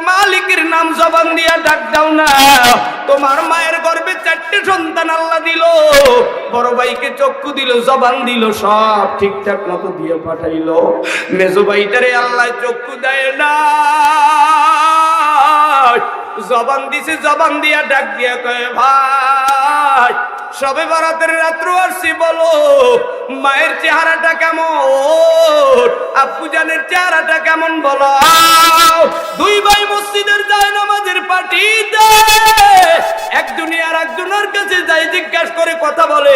মালিকের নাম জবান দিয়া ডাক দাও না। তোমার মায়ের গর্ভে 4টে সন্তান আল্লাহ দিল, বড় ভাইকে চক্ষু দিল, জবান দিল, সব ঠিকঠাক মতো দিয়ে পাঠাইলো। মেজো ভাইটারে আল্লাহ চক্ষু দেয় না, জবান দিছে, জবান দিয়া ডাক দিয়া কয় ভাই সবে বরাতের রাত্র আসছি, বলো মায়ের চেহারাটা কেমন, আব্বু জানের চেহারাটা কেমন বলো। দুই ভাই মসজিদের যায় নামাজের পাটিতে একজনই আর একজনের কাছে যাই জিজ্ঞাসা করে কথা বলে।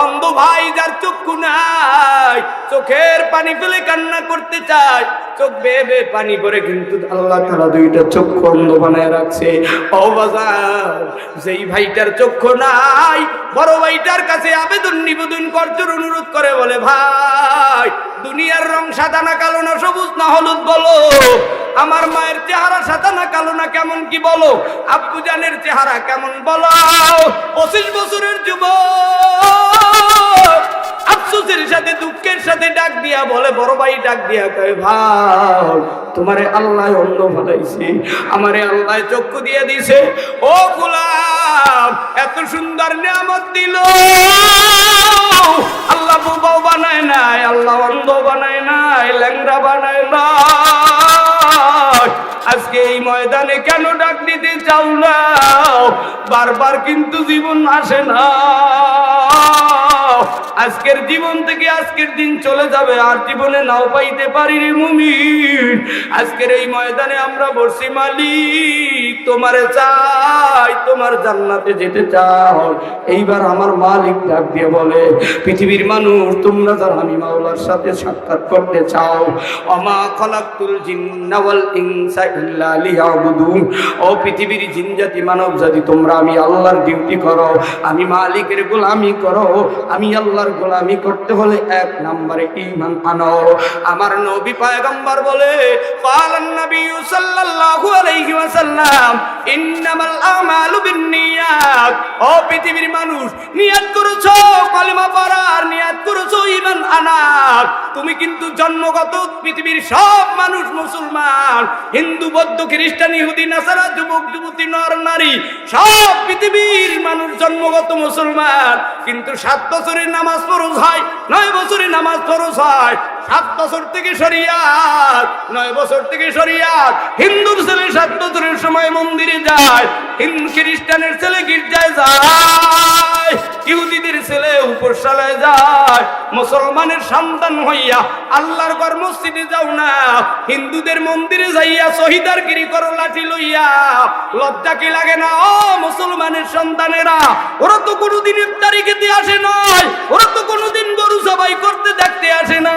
অন্ধ ভাই যার চক্ষু নাই, চোখের পানি ফেলে কান্না করতে চায়, চোখ বেয়ে বেয়ে পানি করে, কিন্তু আল্লাহ তাআলা দুইটা চক্ষু অন্ধ বানায় রাখছে। ও বাজার, যেই ভাইটার চক্ষু নাই বড় ভাইটার কাছে আবেদন নিবেদন করজোর অনুরোধ করে, বলে ভাই দুনিয়ার রং সাদা না কালো না সবুজ না হলুদ বলো, আমার মায়ের চেহারা সাদা না কালো না কেমন কি বলো, আব্বু জানের চেহারা কেমন বলো। 25 বছরের যুবক আফসোসের সাথে দুঃখের সাথে ডাক দিয়া বলে, বড় ভাই ডাক দিয়া কয় ভাই তোমারে আল্লাহ অন্ধ বানাইছে, আমারে আল্লাহ চক্ষু দিয়ে দিছে। ও গোলাম, এত সুন্দর নিয়ামত দিল, আল্লাহ বোবাও বানায় নাই, আল্লাহ অন্ধ বানায় নাই, ল্যাংড়া বানায় নাই। আজকে এই ময়দানে কেন ডাক দিতে চাও না? বারবার কিন্তু জীবন আসে না, আজকের জীবন থেকে আজকের দিন চলে যাবে, আর জীবনে নাও পাইতে পারি রে মুমিন। আজকের এই ময়দানে আমরা বসছি, মালিক তোমারে চাই, তোমার জান্নাতে যেতে চাও। এইবার আমার মালিক ডাক দিয়ে বলে, পৃথিবীর মানুষ তোমরা যারা আমি মাওলার সাথে সাক্ষাৎ করতে চাও, ওমা খালাকতুল জিন্না ওয়াল ইনসা ইল্লা লিয়াবুদুন, ও পৃথিবীর জিন জাতি মানব জাতি তোমরা আমি আল্লাহর ডিউটি করো, আমি মালিকের গোলামি করো। আমি আল্লাহর গোলামি করতে হলে 1 নম্বরে ঈমান আনো। আমার নবী পয়গম্বর বলে, ক্বালান নবী সাল্লাল্লাহু আলাইহি ওয়াসাল্লাম ইন্নামাল আমালু বিন্নিয়াত, ও পৃথিবীর মানুষ নিয়ত করেছো কালেমা পড়ার, নিয়ত করেছো ঈমান আনার, তুমি কিন্তু জন্মগত পৃথিবীর সব মানুষ মুসলমান, হিন্দু বৌদ্ধ খ্রিস্টান ইহুদি নাসারা যুবক যুবতী নর নারী সব পৃথিবীর মানুষ জন্মগত মুসলমান, কিন্তু 7 বছরের নামাজ ফরজ হয়, 9 বছরের নামাজ ফরজ হয়, 7 বছর থেকে শরিয়াত, 9 বছর থেকে শরিয়াত। হিন্দুর ছেলে 7 বছরের সময় মন্দিরে যায়, হিন্দু খ্রিস্টানের ছেলে গির্জায় যায়, ইহুদিদের ছেলে উপরশালায় যায়। মুসলমানের সন্তান হইয়া আল্লাহর ঘর মসজিদে যাও না, হিন্দুদের মন্দিরে যাইয়া শহীদারগিরি করো লাঠি লইয়া, লজ্জা কি লাগে না? ও মুসলমানের সন্তানেরা, ওরা তো কোনোদিন ইফতারি খেতে আসে নাই, ওরা তো কোনোদিন গরু জবাই করতে দেখতে আসে না।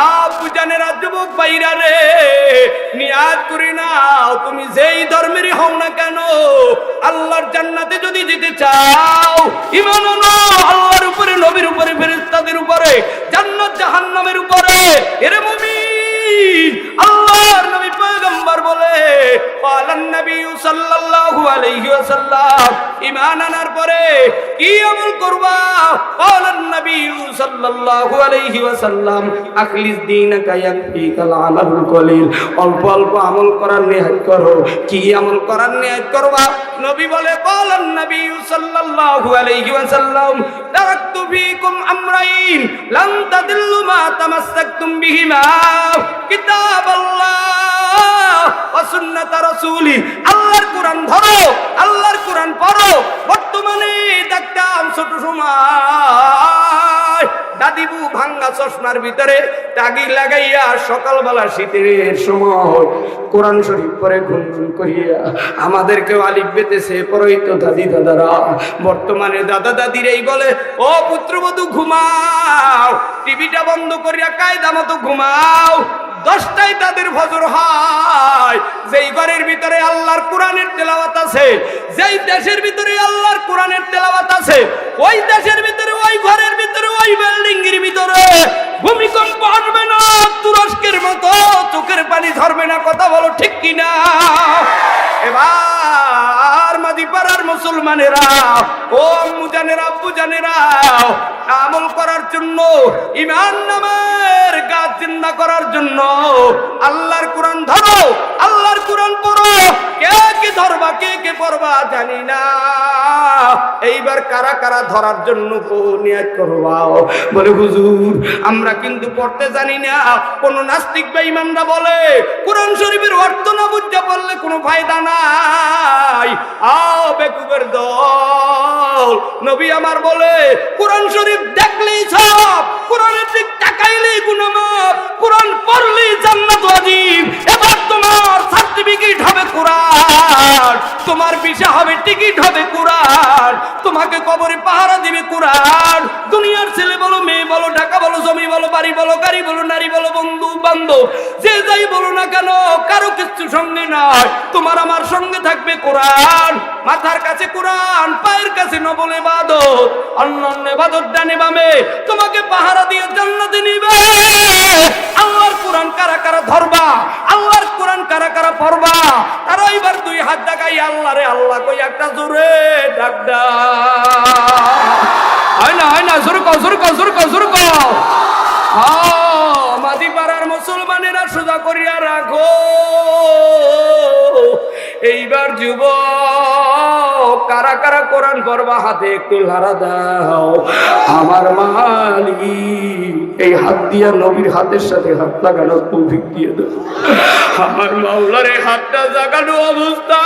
আব্বু জানেরা, যুবক ভাইরা রে, নিয়াত করি নাও, তুমি যেই ধর্মেরই হও না কেন, আল্লাহর জান্নাতে যদি যেতে চাও, ঈমান আনো আল্লাহর উপরে, নবীর উপরে, ফেরেশতাদের উপরে, জান্নাত জাহান্নামের উপরে। এরে মুমিন, আল্লাহর নবী পয়গম্বর বলে, ক্বালান নবী সাল্লাল্লাহু আলাইহি ওয়াসাল্লাম, ঈমান আনার পরে কি আমল করবা? ক্বালান নবী সাল্লাল্লাহু আলাইহি ওয়াসাল্লাম, আখলিস দীনাকা ইয়াকফিকাল আমালুল কলিল, অল্প অল্প আমল করার নিয়ত করো। কি আমল করার নিয়ত করবা? নবী বলে, ক্বালান নবী সাল্লাল্লাহু আলাইহি ওয়াসাল্লাম, তারাকতু ফীকুম আমরাইন লান তাদিল্লু মা তামাসসাকতুম বিহিমা, কিতাবাল্লাহ ওয়া সুন্নাত রাসূলি, আল্লাহর কোরআন ধরো, আল্লাহর কোরআন পড়ো। বর্তমানে দেখতাম ছোট সময় দাদিবু ভাঙ্গা চশমার ভিতরে টাগি লাগাইয়া সকালবেলা শীতের সময় কোরআন শরীফ পরে গুনগুন করিয়া আমাদেরকেও আলিফ বেতেছে পড়াইতো দাদি দাদারা। বর্তমানে দাদা দাদিরাই বলে, ও পুত্রবধূ ঘুমাও, টিভিটা বন্ধ করিয়া কায়দা মতো ঘুমাও। 10টায় তাদের ফজর হয়। যেই ঘরের ভিতরে আল্লাহর কোরআনের তেলাওয়াত আছে, যেই দেশের ভিতরে আল্লাহর কোরআনের তেলাওয়াত আছে, ওই দেশের ভিতরে, ওই ঘরের ভিতরে, ওই বিল্ডিং এর ভিতরে ভূমিকম্প আসবে না, তুরস্কের মতো চোখের পানি ঝরবে না। কথা বলো ঠিক কিনা? এবার মাদিপাড়ার মুসলমানেরা, ও আম্মু জানেরা, আব্বু জানেরা, আমল করার জন্য, ঈমান নামের গাছ জিন্দা করার জন্য আল্লাহর কোরআন ধরো, আল্লাহর কোরআন পড়বা জানি না। এইবার কারা কারা ধরার জন্য নিয়ত করবা? বলে হুজুর আমরা কিন্তু পড়তে জানি না। কোন নাস্তিক বেঈমানরা বলে কোরআন শরীফের অর্থ না বুঝতে পারলে কোনো ফায়দা নাই। আও বেকুবের দল, নবী আমার বলে কোরআন শরীফ দেখলেই সব, কোরআনের দিক তাকাইলেই গুনাহমাফ, কোরআন পড়লেই জান্নাত ওয়াজিব। এবার তোমার সার্টিফিকেট হবে কোরআন, তোমার ভিসা হবে, টিকিট হবে কোরআন, তোমাকে কবরে পাহারা দিবে কোরআন। দুনিয়ার ছেলে বলো, মেয়ে বলো, টাকা বলো, জমি বলো, বাড়ি বলো, গাড়ি বলো, নারী বলো, বন্ধু বান্ধব যে যাই বলো না কেন, কারো কিছু সঙ্গে নয়, তোমার আমার সঙ্গে থাকবে কোরআন। মাথার কাছে কোরআন, পায়ের কাছে নফল ইবাদত, অন্যান্য ইবাদত ডানে বামে তোমাকে পাহারা দিয়ে জান্নাতে নিবে। আল্লাহর কোরআন কারা কারা ধরবা, আল্লাহর কোরআন কারা কারা পড়বা, তারা এবার দুই হাত দেখাই আল্লাহ রে আল্লাহ কই একটা জোরে ডাক দাও। হয় না জোর কও, জোর কও, জোর কও, জোর কও। মাঝি পাড়ার মুসলমানেরা সোজা করিয়া রাখো। এইবার যুবক কারা কারা কোরআন পড়বা হাতে একটু লাড়া দাও। আমার মালিক এই হাত দিয়া নবীর হাতের সাথে হাত লাগানোর তৌফিক দিয়ে দাও। আমার মাওলার এই হাতটা জাগানো অবস্থা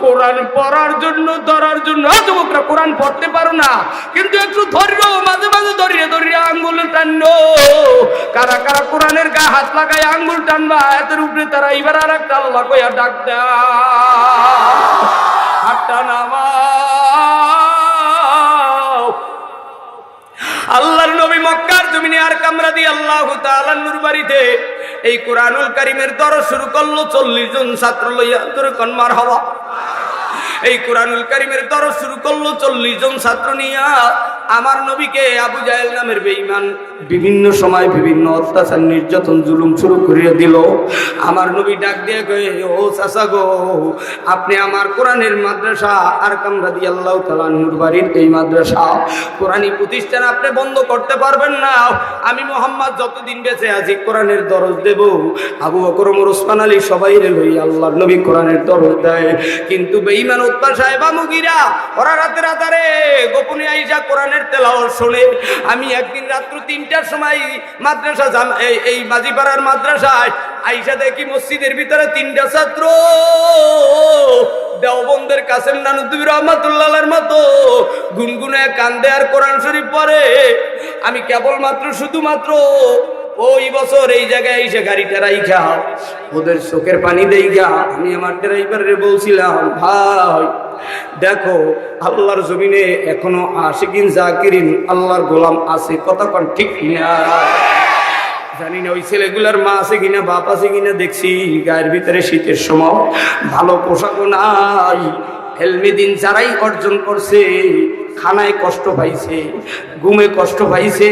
কোরআন পড়ার জন্য, ধরার জন্য। যুবকরা কোরআন পড়তে পারো না, কিন্তু একটু ধরো, মাঝে মাঝে ধরিয়ে ধরিয়ে আঙ্গুল টানো। কারা কারা কোরআনের গায়ে হাত লাগায় আঙ্গুল টানবা, এতের উপরে তারা এবার আর একটা আল্লাহ কইয়া ডাক দাও। হাতটা নামাও। আল্লাহর নবী মক্কার জমিনে আর কামরা দিয়ে আল্লাহু তাআলার নূর বাড়িতে এই কোরআনুল কারীমের দরস শুরু করলো 40 জন ছাত্র লইয়া। তোর কোন মারহাবা। এই কোরআনুল কারীমের দরস শুরু করলো 40 জন ছাত্র নিয়া। আমার নবীকে আবু জাহেল নামের বেঈমান বিভিন্ন সময় বিভিন্ন অত্যাচার, নির্যাতন, জুলুম শুরু করিয়া দিল। আমার নবী ডাক দিয়ে কয়ে, ও চাচা গো, আপনি আমার কোরআনের মাদ্রাসা আর কামরা দিয়ে আল্লাহ তাআলা নূর বাড়ির এই মাদ্রাসা কোরআনী প্রতিষ্ঠান আপনি বন্ধ করতে পারবেন না। আমি মোহাম্মদ যতদিন বেঁচে আছি কোরআনের দরস দেব। আবু বকর, ওমর, ওসমান আলী সবাই লই আল্লাহর নবী কোরআনের দরস দেয়। কিন্তু বেঈমান উতবা সাহেব মুগিরা ওরা রাতের আধারে গোপনে আইসা কোরআনের তেলাওয়াত শোনে। আমি একদিন রাত্র 3টার সময় মাদ্রাসা এই মাঝিপাড়ার মাদ্রাসায় আইসা দেখি মসজিদের ভিতরে 3টা ছাত্র দেওবন্দের কাসেম নানুদ্দিন রহমাতুল্লাহর মতো গুনগুনে কান্দে আর কোরআন শরীফ পড়ে। আমি কেবলমাত্র শুধুমাত্র ওই বছর এই জায়গায় এসে গাড়িটা রাইখা ওদের চোখের পানি দেইগা আমি আমার ড্রাইভারে বলছিলাম, ভাই দেখো আল্লাহর জমিনে এখনো আশিকিন জাকিরিন আল্লাহর গোলাম আছে, কথা কোন ঠিক কিনা? জানি না ওই ছেলেগুলার মা আছে কিনা, বাপ আছে কিনা। দেখছি গায়ের ভিতরে শীতের সময় ভালো পোশাকও নাই। এলমে দিন যারাই অর্জন করছে, খানায় কষ্ট পাইছে, ঘুমে কষ্ট পাইছে,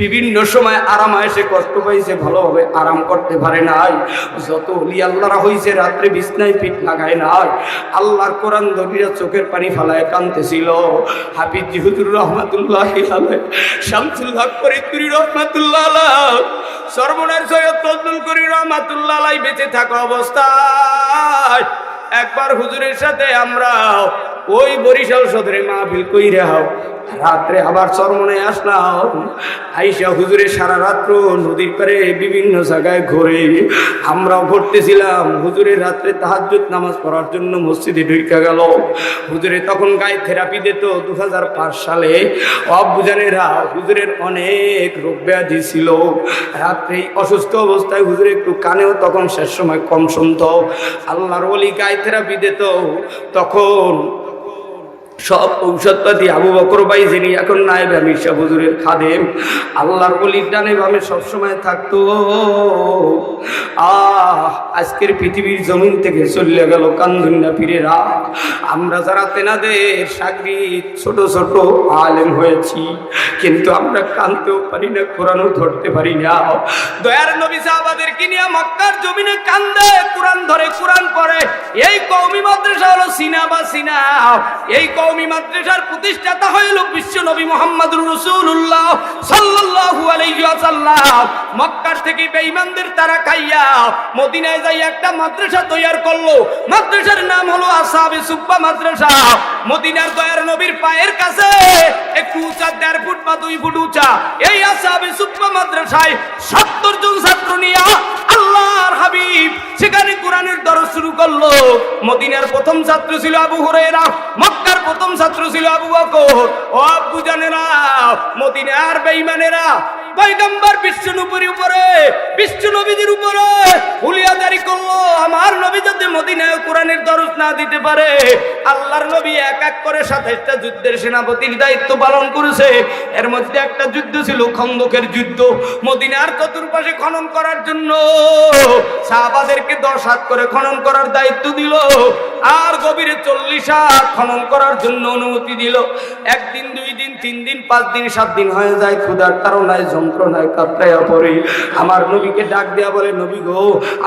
বিভিন্ন সময় আরাম এসে কষ্ট পাইছে, ভালোভাবে আরাম করতে পারে নাই। যত ওলি আল্লাহরা হইছে রাত্রে বিছনায় পিঠ লাগায় নাই, আল্লাহর কোরআন ধরিয়া চোখের পানি ফালায় কাঁদতেছিল। হাফিজ হুজুর রহমাতুল্লাহ আলাইহি, শামসুল হক ফরিদপুরি রহমাতুল্লাহ আলাইহি, সর্বনার সৈয়দ ফজলুল করিম রহমাতুল্লাহ আলাইহি বেঁচে থাকা অবস্থায় একবার হুজুরের সাথে আমরা ওই বরিশাল সদরে মাহফিল কইরা রাত্রে আবার চরমনে আসলাম। আইসা হুজুরের সারা রাত্র নদীর পারে বিভিন্ন জায়গায় ঘুরে আমরাও ঘুরতেছিলাম। হুজুরের রাত্রে তাহাজ্জুদ নামাজ পড়ার জন্য মসজিদে ঢুকে গেল। হুজুরে তখন গায়ে থেরাপি দিত 2005 সালে। অবুজানেরা হুজুরের অনেক রোগ ব্যাধি ছিল। রাত্রে অসুস্থ অবস্থায় হুজুরে একটু কানেও তখন শেষ সময় কম শুনতো। আল্লাহর ওলি গায়ে থেরাপি দিত, তখন সব ঔষধপাতি আবু বকর ভাই যিনি এখন নায়েব আমির শাহ হুজুরের খাদেম, আল্লাহর ওলির ডানে বামে সবসময় থাকতো। আজকের পৃথিবীর জমিন থেকে চলে গেল কান্দুন্না পীরেরা। আমরা যারা তেনাদের সাগরিদ ছোট ছোট আলেম হয়েছি, কিন্তু আমরা কানতেও পারি না, কোরআনও ধরতে পারি না। দয়ার নবী সাহাবাদেরকে নিয়ে মক্কার জমিনে কান্দে, কোরআন ধরে, কোরআন পড়ে। এই কওমি মাদ্রাসা হলো সিনা বা সিনা। এই কওমি মাদ্রাসার প্রতিষ্ঠাতা হইল বিশ্ব নবী মুহাম্মদুর রাসূলুল্লাহ সাল্লাল্লাহু আলাইহি ওয়াসাল্লাম। মক্কার থেকে বেঈমানদের তারা খাইয়া মদিনায় যাই একটা মাদ্রাসা তৈরি করলো। মাদ্রাসার নাম হলো আসহাবে সুফফা মাদ্রাসা। মদিনার দয়ার নবীর পায়ের কাছে একটু উঁচা, 1.5 ফুট বা 2 ফুট উঁচা এই আসহাবে সুফফা মাদ্রাসায় 70 জন ছাত্র নিয়ে আল্লাহর হাবিব সেখানে কোরআনের দরস শুরু করলো। মদিনার প্রথম ছাত্র ছিল আবু হুরায়রা, মক্কার প্রথম ছাত্র ছিল আবু বকর। ও আব্বু জানেরা, মদিনার বেঈমানেরা পয়গম্বর বিশ্বনবীর উপরে, বিশ্বনবীদের উপরে হুলিয়াদারি করলো। আমার নবী যদি মদিনায় কোরআনের দরস না দিতে পারে, আল্লাহর নবী এক এক করে 27টা যুদ্ধের সেনাপতির দায়িত্ব পালন করেছে। এর মধ্যে একটা যুদ্ধ ছিল খন্দকের যুদ্ধ। মদিনার চতুর্পাশে খনন করার জন্য সাহাবাদেরকে 10 হাত করে খনন করার দায়িত্ব দিল, আর গভীরে 40 হাত খনন করার জন্য অনুমতি দিল। 1 দিন 2 দিন 3 দিন 5 দিন 7 দিন হয়ে যায়, ক্ষুধার তাড়নায় যন্ত্রণায় কাতরাইয়া পড়ে। আমার নবীকে ডাক দেয়া বলে, নবী গো,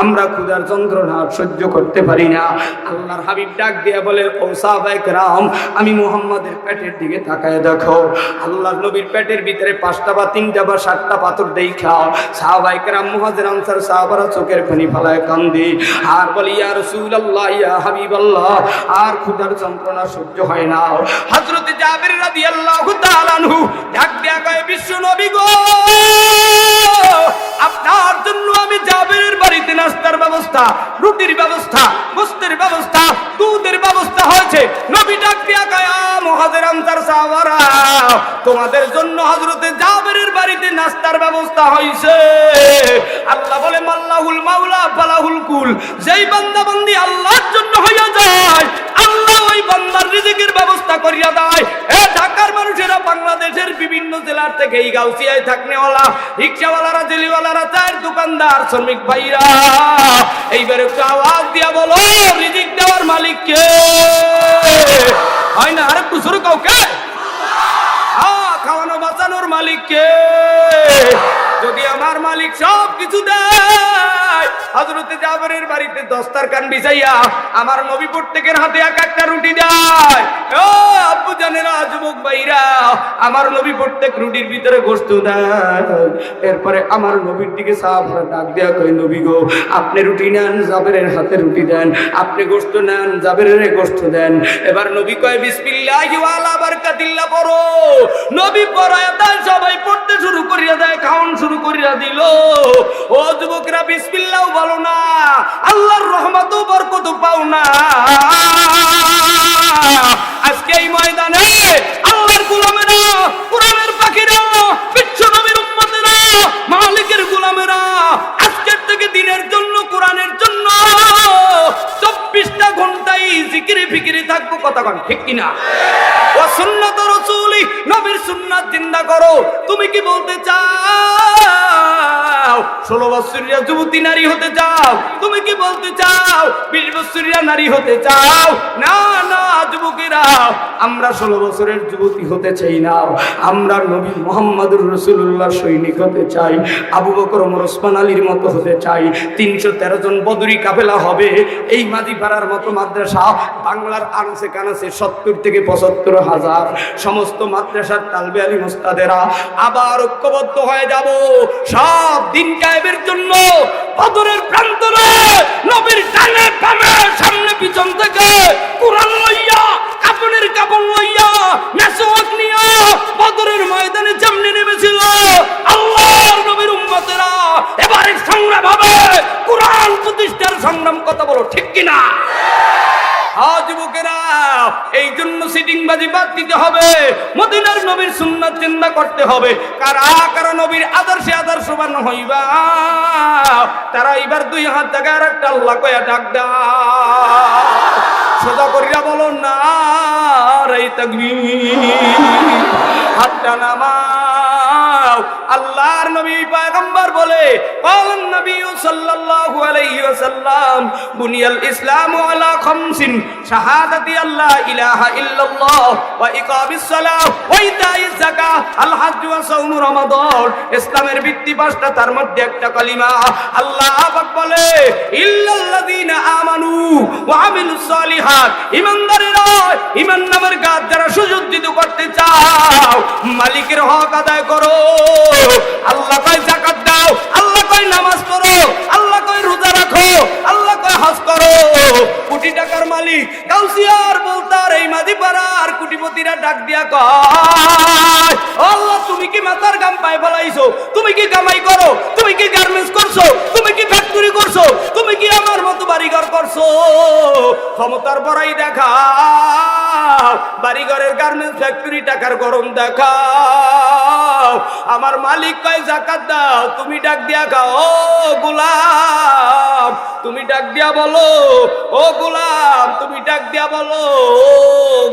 আমরা ক্ষুধার যন্ত্রণা সহ্য করতে পারি না। আল্লাহর হাবিব ডাক দেয়া বলে, ও সাহাবায়ে কেরাম, আমি মুহাম্মাদের পেটের দিকে তাকায় দেখো। আল্লাহর নবীর পেটের ভিতরে 5টা বা 3টা বা 7টা পাথর দেখা সাহাবায়ে কেরাম মুহাজির আনসার সাহাবারা চোখের পানি ফেলায় কান্দে আর বলে, ইয়া রাসূলুল্লাহ, ইয়া হাবিবাল্লাহ, আর ক্ষুধার যন্ত্রণা সহ্য হয় না। হযরত জাবের রাদিয়াল্লাহু তাআলা আনহু ডাক দেয়া কয়, বিশ্ব নবী গো, আপনার জন্য আমি জাবেরের বাড়িতে নাস্তার ব্যবস্থা, রুটির ব্যবস্থা, গোশতের ব্যবস্থা, দুধের ব্যবস্থা হয়েছে। নবী ডাক দিয়া কয়, মুহাজির আনসার সাহাবারা, তোমাদের জন্য হযরতে জাবেরের বাড়িতে নাস্তার ব্যবস্থা হয়েছে। আল্লাহ বলে, মাল্লাহুল মাওলা ফালাহুল কুল, যেই বান্দা বান্দি আল্লাহর জন্য হইয়া যায়, আল্লাহ ওই বান্দার রিজিকের ব্যবস্থা করিয়া দেয়। এ ঢাকার মানুষেরা, বাংলাদেশের বিভিন্ন জেলার থেকে, এই গাউসিয়ায় থাকনেওয়ালা, রিকশাওয়ালারা, জেলিওয়ালারা, চায়ের দোকানদার, শ্রমিক ভাইরা, এইবার একটু আওয়াজ দিয়া বলো, রিজিক দেওয়ার মালিক কে? হয় না? আর একটু শুরু কাউকে, খাওয়ানো বাঁচানোর মালিক কে? যদি আমার মালিক সব কিছু দেয়, হযরতে জাবেরের বাড়িতে দস্তারখান বিছাইয়া আমার নবী প্রত্যেকের হাতে এক একটা রুটি দেয়। ও আব্বু জানেরা, যুবক ভাইরা, আমার নবী প্রত্যেক রুটির ভিতরে গোশত দেয়। এরপরে আমার নবীর দিকে সাহাবারা ডাক দেয়া কয়, নবী গো, আপনি রুটি নেন, জাবেরের হাতে রুটি দেন, আপনি গোশত নেন, জাবেরের গোশত দেন। এবার নবী কয়, বিসমিল্লাহি ওয়া আলা বারাকাতিল্লাহ পড়ো। নবী পড়ায় দেয়, সবাই পড়তে শুরু করিয়া দেয়, খাওয়ান শুরু করিয়া দিল। ও যুবকরা, বিসমিল্লাহ বলো না, আল্লাহর রহমত ও বরকত পাও না। আজকে এই ময়দানে আল্লাহর গোলামেরা, কোরআনের পাখিরা, বিশ্ব নবীর উম্মতেরা, মালিকের গোলামেরা আজকের থেকে দিনের জন্য, কোরআনের জন্য 24টা ঘন্টাই জিকিরে ফিকিরে থাকবো। কথা কন ঠিক কিনা? ও সুন্নাত রাসূলি, নবীর সুন্নাত জিন্দা করো। তুমি কি বলতে চাও 16 বছরের যুবতী নারী হতে চাও? তুমি কি বলতে চাও 20 বছরের নারী হতে চাও? না না যুবকেরা, আমরা 16 বছরের যুবতী হতে চাই না, আমরা নবী মুহাম্মদুর রাসূলুল্লাহ সৈনিক হতে চাই, আবু বকর, ওমর, ওসমান আলীর মতো হতে চাই। 313 জন বদরি কাফেলা হবে। এই মাঝিপাড়ার মতো মাদ্রাসা বাংলার আনাচে কানাচে 70 থেকে 75 হাজার সমস্ত মাদ্রাসার তালবে আলী মুস্তাদেরা আবার ঐক্যবদ্ধ হয়ে যাব সব দিন কায়েমের জন্য। বদরের প্রান্তরে নবীর ডানে বামে সামনে পিছন থেকে কুরআন লইয়া, কাফনের কাপড় লইয়া, মেসওয়াক নিয়া বদরের ময়দানে সামনে নেমেছিল আল্লাহর নবীর উম্মতেরা। এবারে সংগ্রাম হবে কুরআন প্রতিষ্ঠার সংগ্রাম। কথা বলো ঠিক কিনা? যুবকেরা, এই জন্য সিটিংবাজি বাদ দিতে হবে, মদিনার নবীর সুন্নাত জিন্দা করতে হবে। কারা কারা নবীর আদর্শে আদর্শবান হইবা, তারা এবার 2 হাত জায়গায় আর একটা আল্লাহ কয়া ডাক দাও। সোজা করিয়া বলো না রে তাকবীর, হাতটা নামাও। আল্লাহর নবী পয়গম্বর বলে, কালান নবী সাল্লাল্লাহু আলাইহি ওয়াসাল্লাম, বুনিয়াল ইসলামু আলা খামসিন, শাহাদাতি আল্লা ইলাহা ইল্লাল্লাহ ওয়া ইকামিস সালাহ ওয়া ইতাইজ যাকাহ আল হজ্জ ওয়া সাওম রমাদান। ইসলামের ভিত্তি 5টা, তার মধ্যে একটা কালিমা। আল্লাহ পাক বলে, ইল্লাল্লাযিনা আমানু ওয়া আমিলুস সালিহাত, ঈমানদারেরা, ঈমান নামের কাজ যারা সুসজ্জিত করতে চাও, মালিকের হক আদায় করো। আল্লাহ কয় যাকাত দাও, আল্লাহ কয় নামাজ পড়ো, আল্লাহ কয় রোজা রাখো, কোটি টাকার মালিক গাউসিয়ার বলতার এই মাদিপাড়ার কোটিপতিরা ডাক দিয়া কয়, আল্লাহ তুমি কি মাথার গাম পায়ে ফেলাইছো? তুমি কি কামাই করো? তুমি কি গার্মেন্টস করছো? তুমি কি ফ্যাক্টরি করছো? তুমি কি আমার মতো বাড়িঘর করছো? ক্ষমতার বড়াই দেখা, বাড়িঘরের গার্মেন্টস ফ্যাক্টরি টাকার গরম দেখা। আমার মালিক কয় যাকাত দাও। তুমি ডাক দিয়া গাও, ও গোলাম তুমি ডাক দিয়া বলো, ও গোলাম তুমি ডাক দিয়া বলো, ও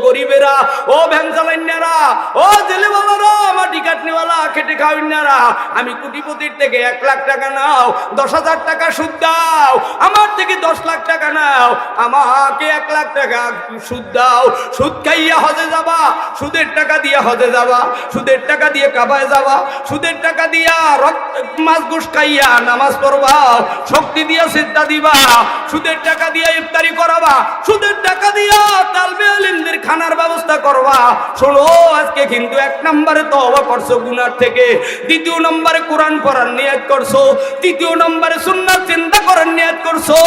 গরিবেরা, ও ভ্যান চালাইনারা, ও জেলেওয়ালারা, মাটি কাটনিওয়ালা, খেটে খাওয়াইনারা, আমি কোটিপতির থেকে 1 লাখ টাকা নাও, 10,000 টাকা সুদ দাও, আমার থেকে 10 লাখ টাকা নাও, আমাকে 1 লাখ টাকা সুদ দাও। সুদ খাইয়া হজে যাবা, সুদের টাকা দিয়ে হজে যাবা, সুদের টাকা দিয়ে কাবায় যাবা, সুদের টাকা দিয়া মাছ গোশ খাইয়া নামাজ পড়বা, শক্তি দিয়া সিজদা দিবা, সুদের টাকা দিয়া ইফতারি করাবা, সুদের টাকা দিয়া তালবে আলিমদের খানার ব্যবস্থা করবা। শোনো, আজকে কিন্তু 1 নম্বরে তওবা করছো গুনার থেকে, 2 নম্বরে কোরআন পড়ার নিয়ত করছো, 3 নম্বরে সুন্নাত চিন্তা করার নিয়ত করছো।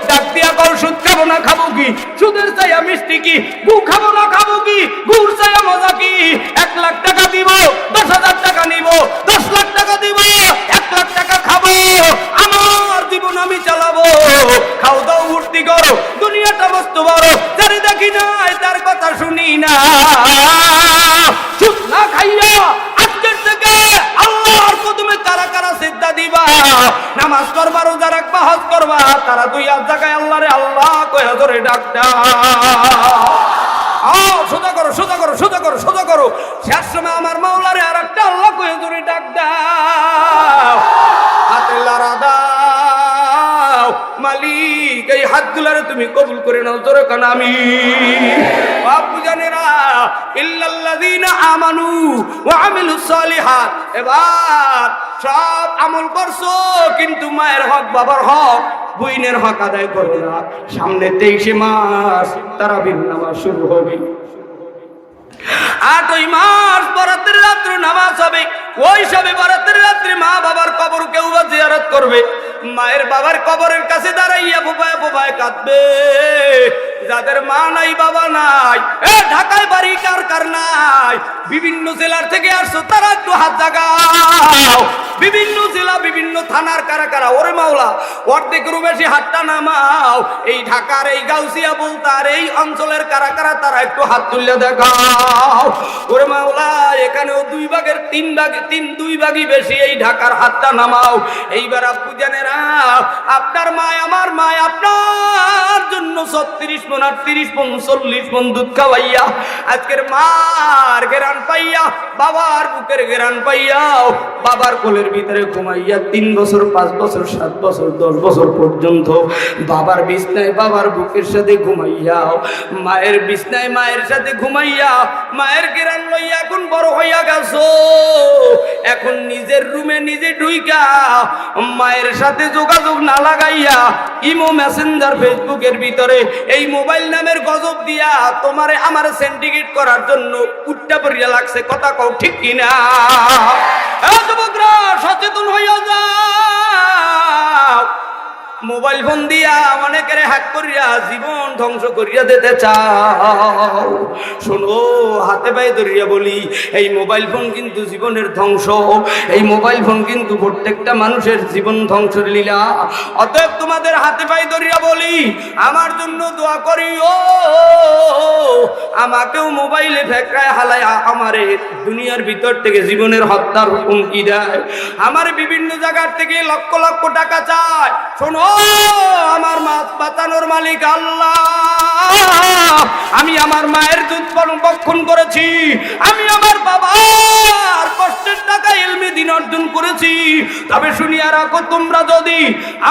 ডাক দিয়া কর, সুদ খাবো না খাবো কি? সুদের চাইয়া মিষ্টি কি? গু খাবো না খাবো কি? গুড় চাইয়া মজা কি? 1 লাখ টাকা দিব, 10,000 টাকা নিব, 10 লাখ টাকা দিব, 1 লাখ টাকা খাবো, আমার জীবন আমি চালাবো। খাও দাও ভর্তি করো, দুনিয়াটা মস্ত বড়, যারে দেখি নাই তার কথা শুনি না। সুদ না খাইয়া আজকের থেকে আল্লাহর কদমে কারা কারা সিজদা দিবা, নামাজ করবা, রোজা রাখবা, হজ করবা, তারা 2 হাত জায়গায় আল্লাহরে আল্লাহ কইয়া ধরে ডাক দাও। সোজা করো, সোজা করো, সোজা করো, সোজা করো। শেষ সময় আমার মাওলারে আর একটা আল্লাহ কইয়া ধরে ডাক দাও। হাতে লড়া দাও, মালিক এই হাতগুলারে তুমি কবুল করে নাও, জোরে কান আমিন। বাপু জানেরা, ইল্লাল্লাযীনা আমানু ওয়া আমিলুস সালিহাত। এবার সব আমল করছো, কিন্তু মায়ের হক, বাবার হক, বুইনের হক আদায় করো না। সামনে 23 মাস তারাবির নামাজ শুরু হবে, 8 মাস বরাতের রাত্রে নামাজ হবে। ওই সবে বরাতের রাত্রে মা বাবার কবর কেউ বা জিয়ারত করবে, মায়ের বাবার কবরের কাছে দাঁড়াইয়া বোবায় বোবায় কাঁদবে। যাদের মা নাই, বাবা নাই, ঢাকায় বাড়ি কার কার নাই, বিভিন্ন জেলার থেকে আসছো, তারা একটু হাত জাগাও। বিভিন্ন জেলা, বিভিন্ন থানার কারা কারা, ওরে মাওলা অর্ধেকেরও বেশি হাতটা নামাও। এই ঢাকার, এই গাউসিয়া বলতার এই অঞ্চলের কারা কারা, তারা একটু হাত তুলে দেখাও। ওরে মাওলা, এখানেও 2 ভাগের 2 ভাগই বেশি এই ঢাকার হাতটা নামাও। এইবার আপু জানেরা, আপনার মায়, আমার মায় আপনার জন্য 36 মণ, 38 মণ, 40 মণ দুধ খাওয়াইয়া, আজকের মার গেরান পাইয়া, বাবার বুকের গেরান পাইয়াও, বাবার কোলের ভিতরে ঘুমাইয়া 3 বছর, 5 বছর, 7 বছর, 10 বছর পর্যন্ত বাবার বিছনায়, বাবার বুকের সাথে ঘুমাইয়াও, মায়ের বিছনায় মায়ের সাথে ঘুমাইয়া, মায়ের গেরান লইয়া এখন বড় হইয়া গেছো। এখন নিজের রুমে নিজে ঢুইকা, মায়ের সাথে যোগাযোগ না লাগাইয়া, ইমো, মেসেঞ্জার, ফেসবুকের ভিতরে এই মোবাইল নামের গজব দিয়া তোমারে আমার সিন্ডিকেট করার জন্য উঠটা পড়িয়া লাগছে। কথা কও ঠিক কিনা? যুবকরা সচেতন হইয়া যাও। মোবাইল ফোন দিয়া অনেকের হ্যাক করিয়া জীবন ধ্বংস করিয়া দিতে চাও। শোনো, হাতে পায়ে ধরিয়া বলি, এই মোবাইল ফোন কিন্তু জীবনের ধ্বংস, এই মোবাইল ফোন কিন্তু প্রত্যেকটা মানুষের জীবন ধ্বংসের লীলা। অতএব তোমাদের হাতে পায়ে ধরিয়া বলি, আমার জন্য দোয়া করিও, আমাকেও মোবাইলে ফেকরায় হালায় আমারে দুনিয়ার ভিতর থেকে জীবনের হত্যার হুমকি দেয়, আমার বিভিন্ন জায়গার থেকে লক্ষ লক্ষ টাকা চায়। শোনো, আমার মা বাঁচানোর মালিক আল্লাহ। আমি আমার মায়ের দুধ ভক্ষণ করেছি, আমি আমার বাবার কষ্টের টাকা ইলমে দ্বীন অর্জন করেছি। তবে শুনিয়া রাখো, তোমরা যদি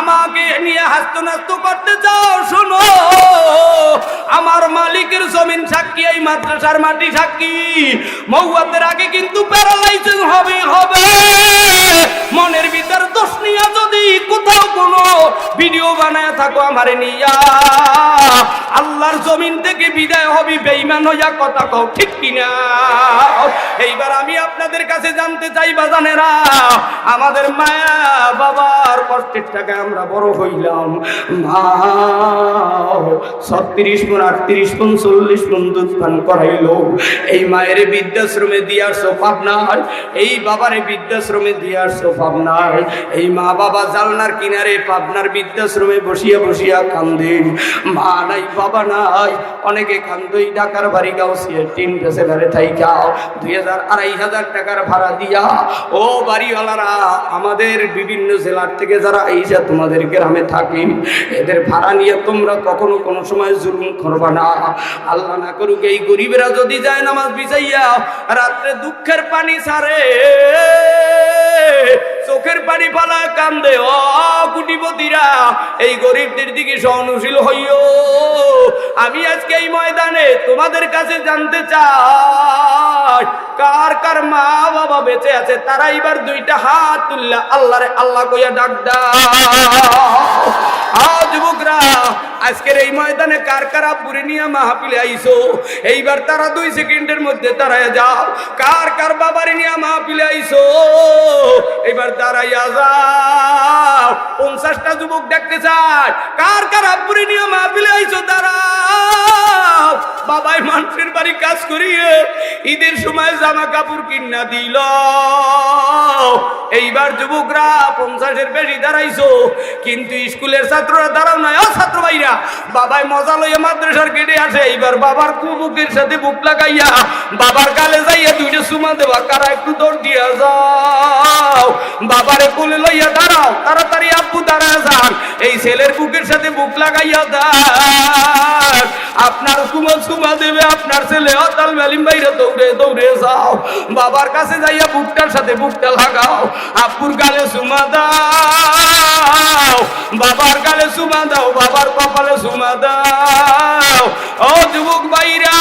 আমাকে নিয়ে হাস্ত করতে চাও, শোনো, আমার মালিকের জমিন সাক্ষী, এই মাদ্রাসার মাটি সাক্ষী, মৌয়াতের আগে কিন্তু প্যারালাইসিস হবে। মনের ভিতর দোষ নিয়ে যদি কোথাও কোনো ভিডিও বানায় থাকো আমারে নিয়া আল্লাহর জমিন থেকে বিদায় হবি বেঈমান হইয়া কথা কও ঠিক কিনা এইবার আমি আপনাদের কাছে জানতে চাই বাজানেরা আমাদের মায়া বাবার কষ্টের টাকায় আমরা বড় হইলাম মা 36 মণ 38 মণ 40 মণ দুধ পান করাইলো এই মায়ের বৃদ্ধাশ্রমে দিয়ে আসো পাবনায় এই বাবারে বৃদ্ধাশ্রমে দিয়ে আসো পাবনায় এই মা বাবা জালনার কিনারে পাবনার বৃদ্ধাশ্রমে বসিয়া বসিয়া কান্দে মা নাই বাবা নাই অনেকে কান্দই ঢাকার বাড়ি গাউসিয়া টিন বেসেলারে থাইকা 2000-2500 টাকার ভাড়া দিয়া ও বাড়িওয়ালারা আমাদের বিভিন্ন জেলার থেকে যারা আইসা তোমাদের গ্রামে থাকি এদের ভাড়া নিয়ে তোমরা কখনো কোনো সময় জুলুম করবা না আল্লাহ না করুক এই গরিবেরা যদি যায় নামাজ বিছাইয়া রাত্রে দুঃখের পানি ছাড়ে চোখের পানি ফালা কান্দে ও কোটিপতিরা এই গরিবদের দিকে সহনশীল হইও আমি আজকে এই ময়দানে তোমাদের কাছে জানতে চাই কার কার মা বাবা বেঁচে আছে তারা এবার দুইটা হাত তুললে আল্লাহরে আল্লাহ কইয়া ডাক দাও যুবকরা আজকের এই ময়দানে কার কার আব্বুরে নিয়ে মাহফিলে আইছো এইবার তারা 2 সেকেন্ডের মধ্যে দাঁড়ায় যাও কার কার বাবারে নিয়ে মাহফিলে আইছো এবার দাঁড়াইয়া যাও 50টা যুবক দেখতে চায় কার কার আব্বুরে নিয়ে মাহফিলে আইছো দাঁড়াও বাবাই মানুষের বাড়ি কাজ করিয়ে ঈদের সময় জামা কাপড় কিনা দিল এইবার যুবকরা 50-এর বেশি দাঁড়াইছো কিন্তু স্কুলের ছাত্ররা দাঁড়াও না ও ছাত্র ভাইরা বাবাই মজা লইয়া মাদ্রাসার গেটে আসে এইবার বাবার বুকের সাথে বুক লাগাইয়া বাবার গালে যাইয়া 2টা চুমা দেবা কারা একটু দৌড় দিয়া যাও বাবারে কোলে লইয়া দাঁড়াও তাড়াতাড়ি আব্বু দাঁড়া যান এই ছেলের বুকের সাথে বুক লাগাইয়া দেন আপনার চুমা দেবে আপনার ছেলে অতাল মালিম ভাইরা দৌড়ে দৌড়ে যাও বাবার কাছে যাইয়া বুকটার সাথে বুকটা লাগাও আব্বুর গালে চুমা দাও বাবার গালে চুমা দাও বাবার কপালে চুমা দাও ও যুবক ভাইরা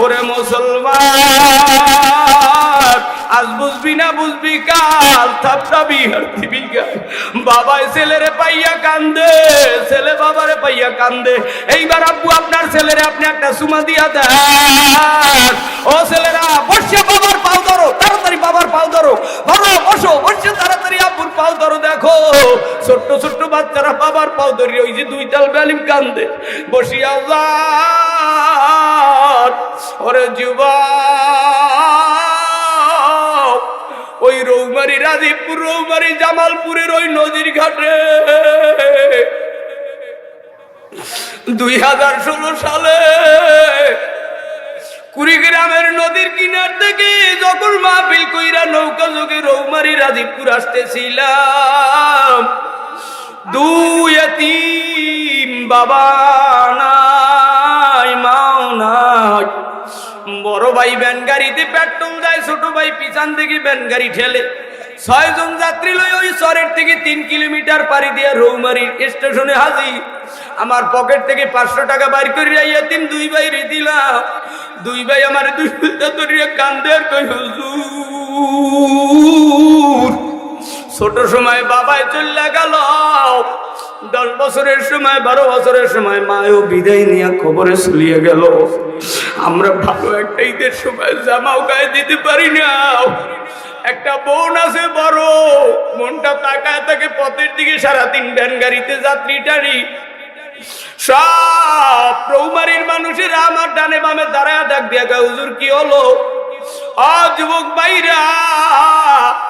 ওরে মুসলমান আজ বুঝবি না বুঝবি কাল থাপতাবি হারতিবি গাল বাবাই ছেলেরে পাইয়া কান্দে ছেলে বাবারে পাইয়া কান্দে এইবার আব্বু আপনার ছেলেরে আপনি একটা চুমা দিয়া দেন ও ছেলেরা বসে বাবার পাও ধরো তাড়াতাড়ি বাবার পাও ধরো ধরো বসো বসে তাড়াতাড়ি আব্বুর পাও ধরো দেখো ছোট্ট ছোট্ট বাচ্চারা বাবার পাও ধরি ওই যে 2 তাল বেলিম কান্দে বসিয়া যান ওরে যুবা ওই রৌমারি রাজীবপুর রৌমারি জামালপুরের ওই নদীর ঘাটে 2016 সালে কুড়িগ্রামের নদীর কিনার থেকে যখন মাহফিল কইরা নৌকা যোগে রৌমারি রাজীবপুর আসতেছিলাম 2 এতিম বাবা নাই মাও নাই বড় ভাই ভ্যান গাড়িতে পেট্রোল দেয় ছোট ভাই পিছন থেকে ভ্যান গাড়ি ঠেলে 6 জন যাত্রী লই ওই শহরের থেকে 3 কিলোমিটার পাড়ি দিয়ে রৌমারি স্টেশনে হাজির আমার পকেট থেকে 500 টাকা বাইর করে এতিম 2 ভাই রে দিলাম 2 ভাই আমার 2 ফুলটা ধরিয়া কান্দে আর কই হুজুর ছোট সময় বাবাই চলে গেল 10 বছরের সময় 12 বছরের সময় মায়ও বিদায় নিয়ে কবরে চলিয়ে গেল আমরা ভালো একটা ঈদের সময় জামাও গায়ে দিতে পারি না একটা বোন আছে বড় মনটা তাকায় থাকে পথের দিকে সারাদিন ভ্যান গাড়িতে যাত্রী টানি সব রৌমারির মানুষেরা আমার ডানে বামে দাঁড়ায় ডাক দিয়া গা হুজুর কি হলো ও যুবক ভাইরা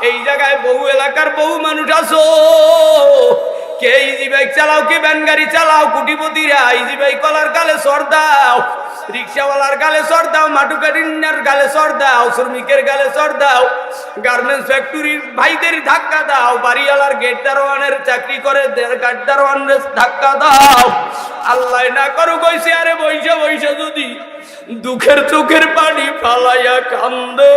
এই জায়গায় বহু এলাকার বহু মানুষ আছো কে ইজি বাইক চালাও কে ভ্যান গাড়ি চালাও কোটিপতিরা ইজি বাইক কলার গালে সর দাও রিক্সাওয়ালার গালে সর দাও মাটুকাটিনার গালে সর দাও শ্রমিকের গালে সর দাও গার্মেন্টস ফ্যাক্টরির ভাইদের ধাক্কা দাও বাড়িওয়ালার গেট দারোয়ানের চাকরি করে গেট দারোয়ানের ধাক্কা দাও আল্লাহ না করো কইছে আরে বইসা বইসা যদি দুঃখের চোখের পানি ফালাইয়া কান্দে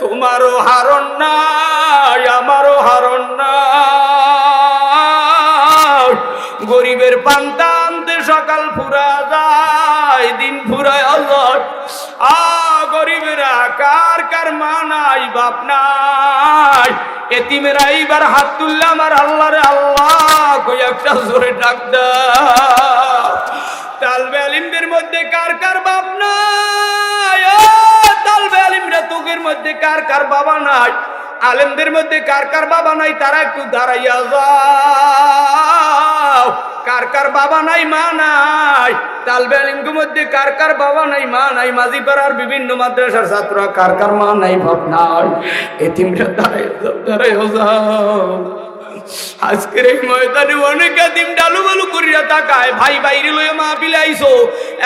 তোমারও হারণ নাই আমারও হারণ নাই গরিবের পান্তা আনতে সকাল ফুরা যায় দিন ফুরায় আল্লাহ গরিবেরা কার কার মা নাই বাপ নাই এতিমেরা এইবার হাত তুললে আমার আল্লাহ রে আল্লাহ কই একটা জোরে ডাক দাও। তালবে আলিমদের মধ্যে কার কার বাপ নাই, ও তালবে আলিমরা তোকের মধ্যে কার কার বাবা নাই, আলেমদের মধ্যে কার কার বাবা নাই তারা একটু দাঁড়াইয়া যাও। কার কার বাবা নাই মা নাই, তালবে আলিমদের মধ্যে কার কার বাবা নাই মা নাই, মাঝিপাড়ার বিভিন্ন মাদ্রাসার ছাত্ররা কার কার মা নাই বাপ নাই এতিমরা দাঁড়াইয়া যাও, দাঁড়াইয়া যাও। আজকের এই ময়দানে অনেক এতিম ডালু বালু করিয়া তাকায়, ভাই বাইরে লইয়া মাহফিলে আইছো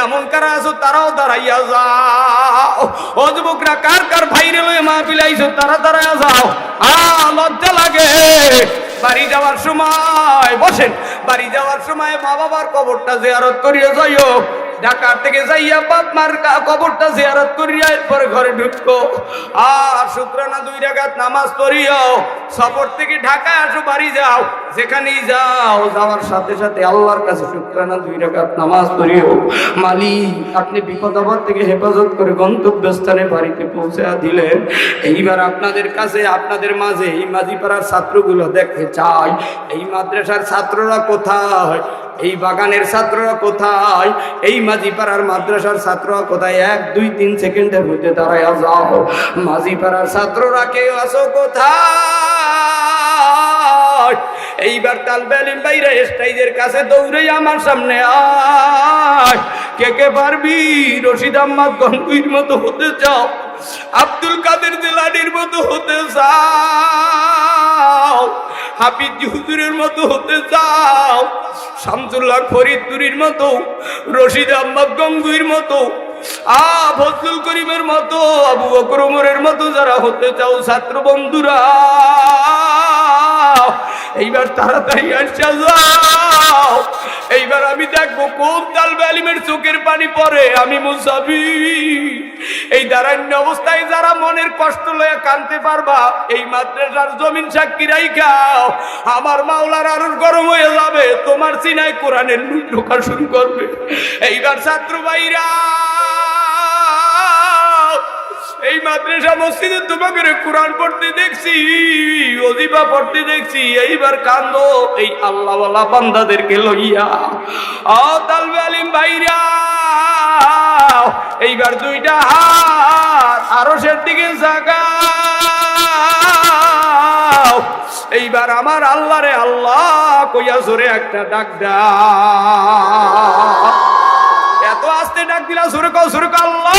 এমন কারা আছো তারাও দাঁড়াইয়া যাও। ও যুবকরা কার কার ভাইরে লইয়া মাহফিলে আইছো তারা দাঁড়াইয়া যাও। লজ্জা লাগে। বাড়ি যাওয়ার সময় বসেন, বাড়ি যাওয়ার সময় মা বাবার কবরটা জিয়ারত করিয়া যাইও। ঢাকার থেকে যাইয়া বাপ মার কবরটা জিয়ারত করিয়া এরপরে ঘরে ঢুকো। আর শুক্রানা 2 রাকাত নামাজ পড়িও। সফর থেকে ঢাকায় আসো, বাড়ি যাও, যেখানেই যাও যাওয়ার সাথে সাথে আল্লাহর কাছে শুক্রানা 2 রাকাত নামাজ পড়িও। মালিক আপনি বিপদ আপদ থেকে হেফাজত করে গন্তব্যস্থানে বাড়িতে পৌঁছে দিলেন। এইবার আপনাদের কাছে আপনাদের মাঝে এই মাঝিপাড়ার ছাত্রগুলো দেখতে চাই, এই মাদ্রাসার ছাত্ররা কোথায়, এই বাগানের ছাত্ররা কোথায়, এই মাঝিপাড়ার মাদ্রাসার ছাত্ররা কোথায়? 1 2 3 সেকেন্ডের মধ্যে দাঁড়াইয়া যাও। মাঝিপাড়ার ছাত্ররা কেউ আছো কোথায়? এইবার তালবে আলিম ভাইরা স্টেজের কাছে দৌড়ে আমার সামনে আয়। কে কে পারবি? রশিদ আহমদ গঙ্গুইর মতো হতে চাও, আব্দুল কাদের জিলানীর মতো হতে চাও, হাফিজ হুজুরের মতো হতে চাও, শামসুল্লাহ ফরিদপুরীর মতো, রশিদ আহমদ গঙ্গুইর মতো, ফজলুল করিমের মতো, আবু বকর ওমরের মতো যারা হতে চাও ছাত্র বন্ধুরা এইবার তাড়াতাড়ি আসা যাও। এইবার আমি দেখবো কোন তালবে আলিমের চোখের পানি পড়ে। আমি মুসাফির, এই দাঁড়ান্য অবস্থায় যারা মনের কষ্ট লয়ে কাঁদতে পারবা এই মাদ্রাসার জমিন সাক্ষী রাইখাও, আমার মাওলার আরো গরম হয়ে যাবে, তোমার সিনায় কোরআনের নূর ঢোকা শুরু করবে। এইবার ছাত্র ভাইরা এই মাদ্রাসা মসজিদে তোমাকে কোরআন পড়তে দেখছি, ওজিফা পড়তে দেখছি, এইবার কান্দো এই আল্লাহওয়ালা বান্দাদেরকে লইয়া। তালবে আলিম ভাইরা এইবার 2টা হাত আরশের দিকে জাগাও। এইবার আমার আল্লাহ রে আল্লাহ কইয়া জোরে একটা ডাক দাও। এত আস্তে ডাক দিলা, জোরে কও, জোরে কও আল্লাহ।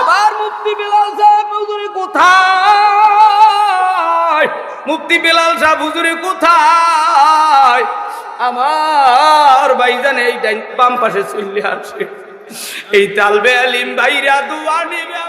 এবার মুফতি বেলাল সাহেব হুজুরে কোথায়? মুফতি বেলাল সাহেব হুজুরে কোথায়? আমার ভাইজান এই বাম পাশে চলে আসে। এই তালবে আলিম ভাইরা দোয়া নিবে।